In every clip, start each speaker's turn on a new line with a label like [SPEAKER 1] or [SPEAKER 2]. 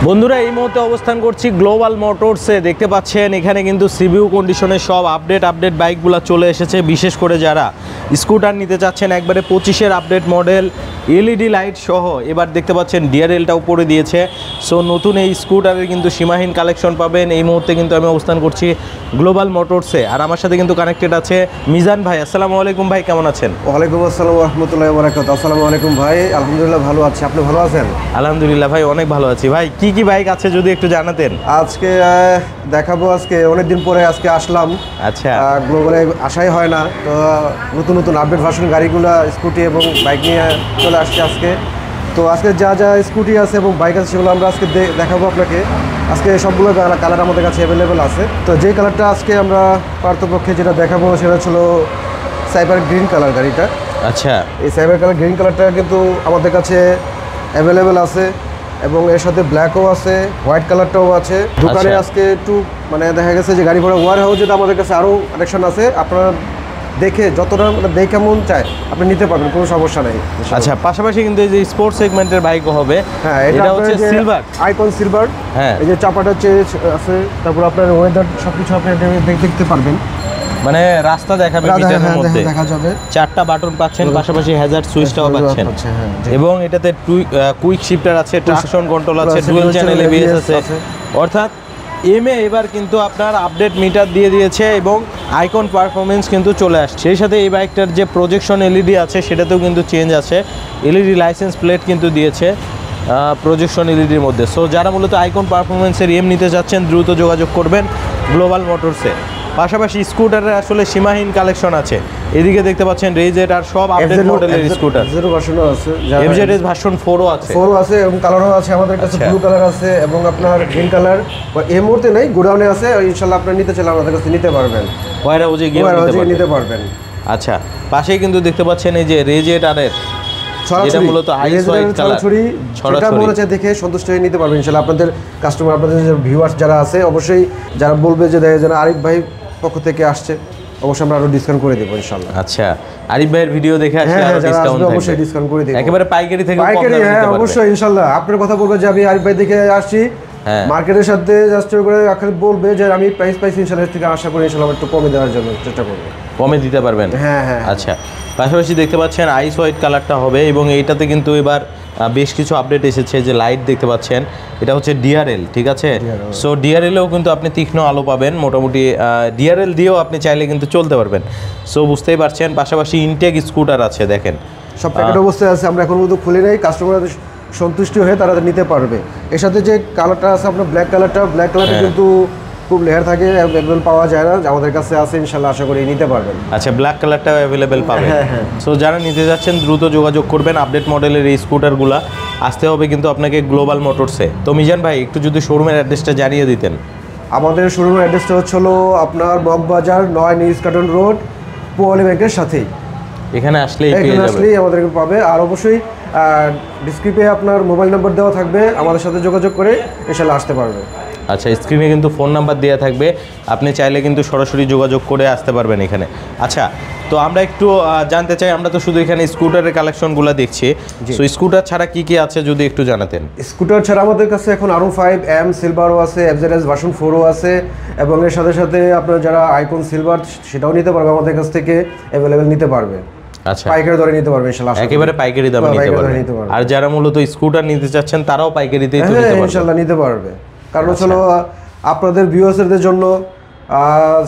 [SPEAKER 1] বন্ধুরা এই মুহূর্তে অবস্থান করছি গ্লোবাল মোটরসে। দেখতে পাচ্ছেন এখানে কিন্তু সিবিউ কন্ডিশনের সব আপডেট বাইকগুলো চলে এসেছে। বিশেষ করে যারা স্কুটার নিতে চাচ্ছেন একবারে 25-এর আপডেট মডেল এলইডি লাইট সহ, এবার দেখতে পাচ্ছেন ডিআরএলটা উপরে দিয়েছে। সো নতুন এই স্কুটারের কিন্তু সীমাহীন কালেকশন পাবেন। এই মুহূর্তে কিন্তু আমি অবস্থান করছি গ্লোবাল মোটরসে, আর আমার সাথে কিন্তু কানেক্টেড আছে মিজান ভাই। আসসালামু আলাইকুম ভাই, কেমন আছেন?
[SPEAKER 2] ওয়ালাইকুম আসসালাম ওয়া রাহমাতুল্লাহি ওয়া বারাকাতুহু। আসসালামু আলাইকুম ভাই, আলহামদুলিল্লাহ ভালো আছি, আপনি ভালো আছেন?
[SPEAKER 1] আলহামদুলিল্লাহ ভাই, অনেক ভালো আছি। ভাই কি বাইক আছে যদি একটু জানাতেন।
[SPEAKER 2] আজকে দেখাবো, আজকে অনেকদিন পরে আজকে আসলাম।
[SPEAKER 1] আচ্ছা,
[SPEAKER 2] গ্লোবালে আসাই হয় না, তো নতুন আপডেট ভার্সন গাড়িগুলো স্কুটি এবং বাইক নিয়ে চলে আসছে আজকে। তো আজকে যা স্কুটি আছে এবং বাইক আছে সেগুলো আমরা আজকে দেখাবো আপনাকে। আজকে সবগুলো কালার আমাদের কাছে অ্যাভেলেবেল আছে। তো যে কালারটা আজকে আমরা পার্থপক্ষে যেটা দেখাবো সেটা ছিল সাইবার গ্রিন কালার গাড়িটা।
[SPEAKER 1] আচ্ছা,
[SPEAKER 2] এই সাইবার কালার গ্রিন কালারটা কিন্তু আমাদের কাছে অ্যাভেলেবেল আছে এবং এর সাথে ব্ল্যাকও আছে, হোয়াইট কালারটাও আছে। দোকানে আজকে একটু মানে দেখা গেছে যে গাড়ি ঘোড়া ওয়ার হাউস যেটা আমাদের কাছে আরও কালেকশন আছে, আপনারা দেখে যতটা দেখে মন চায় আপনি নিতে পারবেন, কোনো সমস্যা নেই।
[SPEAKER 1] আচ্ছা, পাশাপাশি কিন্তু এই যে স্পোর্টস সেগমেন্টের বাইকও হবে।
[SPEAKER 2] হ্যাঁ,
[SPEAKER 1] এটা হচ্ছে সিলভার,
[SPEAKER 2] আইকন সিলভার।
[SPEAKER 1] হ্যাঁ,
[SPEAKER 2] এই যে চাপাটা আছে, তারপর আপনার ওয়েদার সবকিছু আপনি দেখতে পারবেন,
[SPEAKER 1] মানে রাস্তা দেখাবে মিটারের মধ্যে।
[SPEAKER 2] দেখা যাবে
[SPEAKER 1] 4টা বাটন পাচ্ছেন, পাশাপাশি হ্যাজার্ড সুইচটাও পাচ্ছেন, এবং এটাতে কুইক শিফটার আছে, ট্রাকশন কন্ট্রোল আছে, ডুয়াল চ্যানেল এবিএস আছে। অর্থাৎ এবার কিন্তু আপনার আপডেট মিটার দিয়ে দিয়েছে এবং আইকন পারফরমেন্স কিন্তু চলে আসছে। সেই সাথে এই বাইকটার যে প্রজেকশন এলইডি আছে সেটাতেও কিন্তু চেঞ্জ আছে। এলইডি লাইসেন্স প্লেট কিন্তু দিয়েছে প্রজেকশন এলইডির মধ্যে। সো যারা মূলত আইকন পারফরমেন্সের নিতে যাচ্ছেন দ্রুত যোগাযোগ করবেন গ্লোবাল মোটরসে। পাশাপাশি স্কুটারের আসলে সীমাহীন কালেকশন আছে। এদিকে দেখতে পাচ্ছেন রেজেট আর সব আপডেট মডেলের স্কুটার, এফজেডএস ভার্সন 4ও আছে
[SPEAKER 2] এবং কালারও আছে আমাদের কাছে। ব্লু কালার আছে এবং আপনার গ্রিন কালার এই মুহূর্তে নেই, গোডাউনে আছে। ইনশাআল্লাহ আপনি নিতে চাইলে আমাদের কাছে নিতে পারবেন,
[SPEAKER 1] ওয়ার হাউসে গিয়ে
[SPEAKER 2] নিতে পারবেন।
[SPEAKER 1] আচ্ছা, পাশেই কিন্তু দেখতে পাচ্ছেন এই যে রেজেট আর যেটা মূলত আইস হোয়াইট কালার,
[SPEAKER 2] যেটা মনে চায় দেখে সন্তুষ্ট হয়ে নিতে পারবেন ইনশাআল্লাহ। আপনাদের কাস্টমার, আপনাদের যে ভিউয়ার্স যারা আছে, অবশ্যই যারা বলবে যে যেন আরিফ ভাই পক্ষ থেকে আসছে, অবশ্যই আমরা আরো ডিসকাউন্ট করে দেব ইনশাআল্লাহ।
[SPEAKER 1] আচ্ছা, আরিফ ভাইয়ের ভিডিও দেখে আসলে আরো ডিসকাউন্ট থাকবে,
[SPEAKER 2] অবশ্যই ডিসকাউন্ট করে দেব।
[SPEAKER 1] একেবারে পাইকারি থেকে কম দামে দিতে
[SPEAKER 2] পারবেন।
[SPEAKER 1] পারবেন
[SPEAKER 2] অবশ্যই ইনশাআল্লাহ। আপনার কথা বলবে যে আমি আরিফ ভাই দেখে আসছি, মার্কেটের সাথে জাস্ট করে আখের বলবে যে আমি প্রাইস পাইছি, ইনশাআল্লাহ থেকে আশা করি ইনশাআল্লাহ একটু কমে দেওয়ার জন্য চেষ্টা করব,
[SPEAKER 1] কমে দিতে পারবেন। হ্যাঁ। আচ্ছা, পাশাপাশি দেখতে পাচ্ছেন আইস হোয়াইট কালারটা হবে এবং এইটাতে কিন্তু এবার বেশ কিছু আপডেট এসেছে। যে লাইট দেখতে পাচ্ছেন এটা হচ্ছে ডিআরএল, ঠিক আছে? সো ডিআরএলেও কিন্তু আপনি তীক্ষ্ণ আলো পাবেন। মোটামুটি ডিআরএল দিয়েও আপনি চাইলে কিন্তু চলতে পারবেন। সো বুঝতেই পারছেন। পাশাপাশি ইনটেক স্কুটার আছে, দেখেন
[SPEAKER 2] সব প্যাকেট অবস্থায় আছে, আমরা এখন মতো খুলে নেই, কাস্টমার সন্তুষ্টি হয়ে তারা নিতে পারবে। এর সাথে যে কালারটা আছে আপনার ব্ল্যাক কালারটা কিন্তু খুব লেয়ার থাকে, অ্যাভেলেবল পাওয়া যায় না, আমাদের কাছে আছে ইনশাআল্লাহ, আশা করি নিতে পারবেন।
[SPEAKER 1] আচ্ছা, ব্ল্যাক কালারটাও অ্যাভেলেবেল পাবেন। সো যারা নিতে যাচ্ছেন দ্রুত যোগাযোগ করবেন। আপডেট মডেলের এই স্কুটারগুলো আসতে হবে কিন্তু আপনাকে গ্লোবাল মোটরসে। তো মিজান ভাই একটু যদি শোরুমের অ্যাড্রেসটা জানিয়ে দিতেন।
[SPEAKER 2] আমাদের শোরুমের অ্যাড্রেসটা হচ্ছিল আপনার মগবাজার 9 নিউজ কার্টন রোড, পোয়ালি ব্যাংকের সাথেই।
[SPEAKER 1] এখানে আসলেই
[SPEAKER 2] আমাদেরকে পাবে। আর অবশ্যই ডিসক্রিপে আপনার মোবাইল নাম্বার দেওয়া থাকবে, আমাদের সাথে যোগাযোগ করে ইনশাআল্লাহ আসতে পারবে।
[SPEAKER 1] আচ্ছা, স্ক্রিনে কিন্তু ফোন নাম্বার দেওয়া থাকবে, আপনি চাইলে কিন্তু সরাসরি যোগাযোগ করে আসতে পারবেন এখানে। আচ্ছা, তো আমরা একটু জানতে চাই, আমরা তো শুধু এখানে স্কুটারের কালেকশনগুলো দেখছি, সো স্কুটার ছাড়া কি আছে যদি একটু জানাতেন।
[SPEAKER 2] স্কুটার ছাড়া আমাদের কাছে এখন আরও 5M সিলভারও আছে, এফজেডএস ভার্সন 4ও আছে, এবং এর সাথে সাথে আপনার যারা আইকন সিলভার সেটাও নিতে পারবে, আমাদের কাছ থেকে অ্যাভেলেবেল নিতে পারবে।
[SPEAKER 1] আচ্ছা,
[SPEAKER 2] পাইকারি দরে নিতে পারবে ইনশাআল্লাহ,
[SPEAKER 1] একেবারে পাইকারি দামে নিতে পারবে। আর যারা মূলত স্কুটার নিতে চাচ্ছেন তারাও পাইকারিতেই তো নিতে পারবে
[SPEAKER 2] ইনশাআল্লাহ, নিতে পারবে। কারণ হলো আপনাদের ভিউয়ার্সদের জন্য,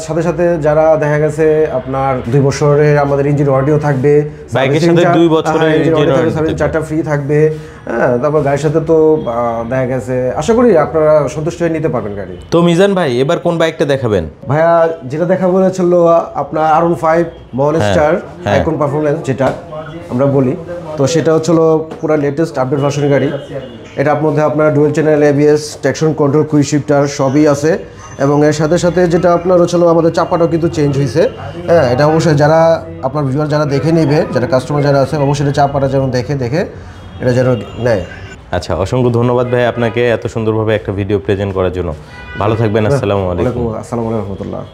[SPEAKER 2] সাথে সাথে যারা দেখা গেছে আপনার 2 বছরের আমাদের ইঞ্জিন ওয়ারেন্টিও থাকবে,
[SPEAKER 1] বাইকের সাথে 2 বছরের ইঞ্জিন ওয়ারেন্টি,
[SPEAKER 2] 4টা ফ্রি থাকবে। হ্যাঁ, তারপর গাড়ির সাথে তো দেখা গেছে, আশা করি আপনারা সন্তুষ্ট হয়ে নিতে পারবেন গাড়ি।
[SPEAKER 1] তো মিজান ভাই এবার কোন বাইকটা দেখাবেন?
[SPEAKER 2] ভাইয়া যেটা দেখাবো বলেছিল আপনার R15 মনস্টার আইকন পারফরম্যান্স, যেটা আমরা বলি, তো সেটা হচ্ছিল পুরো লেটেস্ট আপডেট ভার্সনের গাড়ি। এটার মধ্যে আপনার dual channel ABS, traction control, quick shifter সবই আছে, এবং এর সাথে সাথে যেটা আপনার হচ্ছিল আমাদের চাপাটাও কিন্তু চেঞ্জ হয়েছে। হ্যাঁ, এটা অবশ্যই যারা আপনার ভিউয়ার যারা দেখে নেবে, যারা কাস্টমার যারা আছে, অবশ্যই চাপাটা যেন দেখে এটা যেন নেয়।
[SPEAKER 1] আচ্ছা, অসংখ্য ধন্যবাদ ভাই আপনাকে এত সুন্দরভাবে একটা ভিডিও প্রেজেন্ট করার জন্য। ভালো থাকবেন। আসসালামু আলাইকুম।
[SPEAKER 2] আসসালামু আলাইকুম।